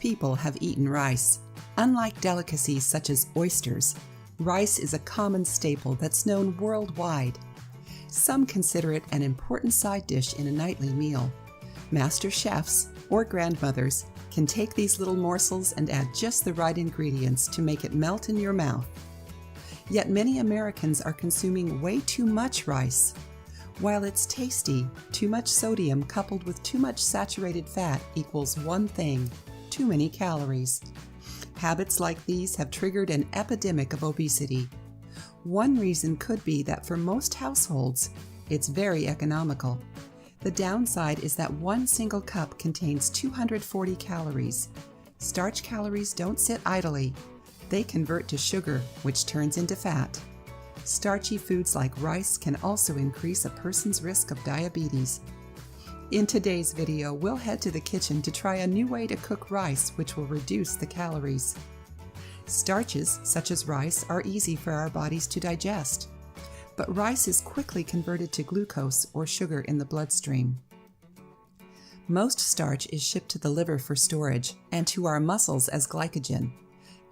people have eaten rice. Unlike delicacies such as oysters, rice is a common staple that's known worldwide. Some consider it an important side dish in a nightly meal. Master chefs or grandmothers can take these little morsels and add just the right ingredients to make it melt in your mouth. Yet many Americans are consuming way too much rice. While it's tasty, too much sodium coupled with too much saturated fat equals one thing: too many calories. Habits like these have triggered an epidemic of obesity. One reason could be that for most households, it's very economical. The downside is that one single cup contains 240 calories. Starch calories don't sit idly. They convert to sugar, which turns into fat. Starchy foods like rice can also increase a person's risk of diabetes. In today's video, we'll head to the kitchen to try a new way to cook rice which will reduce the calories. Starches, such as rice, are easy for our bodies to digest. But rice is quickly converted to glucose or sugar in the bloodstream. Most starch is shipped to the liver for storage and to our muscles as glycogen.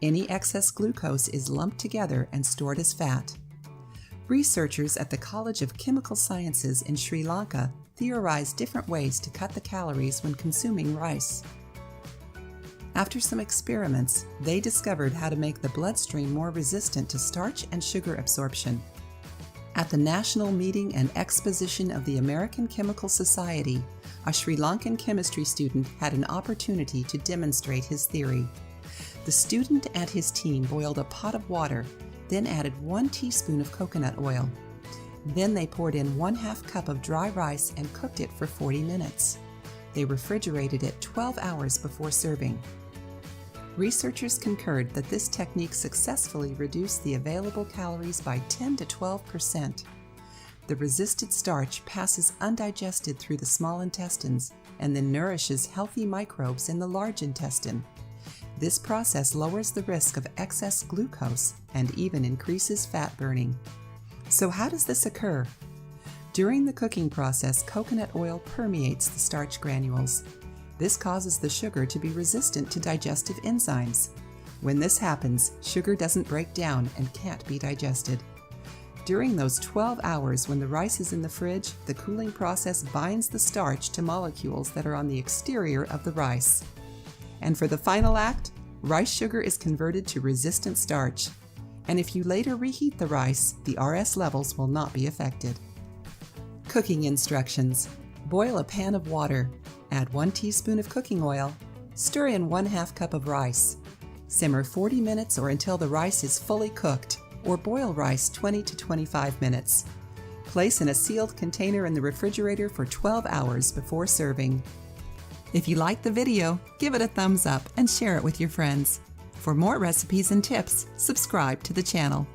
Any excess glucose is lumped together and stored as fat. Researchers at the College of Chemical Sciences in Sri Lanka theorized different ways to cut the calories when consuming rice. After some experiments, they discovered how to make the bloodstream more resistant to starch and sugar absorption. At the National Meeting and Exposition of the American Chemical Society, a Sri Lankan chemistry student had an opportunity to demonstrate his theory. The student and his team boiled a pot of water, then added 1 teaspoon of coconut oil. Then they poured in 1/2 cup of dry rice and cooked it for 40 minutes. They refrigerated it 12 hours before serving. Researchers concurred that this technique successfully reduced the available calories by 10 to 12%. The resisted starch passes undigested through the small intestines and then nourishes healthy microbes in the large intestine. This process lowers the risk of excess glucose and even increases fat burning. So how does this occur? During the cooking process, coconut oil permeates the starch granules. This causes the sugar to be resistant to digestive enzymes. When this happens, sugar doesn't break down and can't be digested. During those 12 hours when the rice is in the fridge, the cooling process binds the starch to molecules that are on the exterior of the rice. And for the final act, rice sugar is converted to resistant starch. And if you later reheat the rice, the RS levels will not be affected. Cooking instructions. Boil a pan of water. Add 1 teaspoon of cooking oil. Stir in 1/2 cup of rice. Simmer 40 minutes or until the rice is fully cooked, or boil rice 20 to 25 minutes. Place in a sealed container in the refrigerator for 12 hours before serving. If you liked the video, give it a thumbs up and share it with your friends. For more recipes and tips, subscribe to the channel.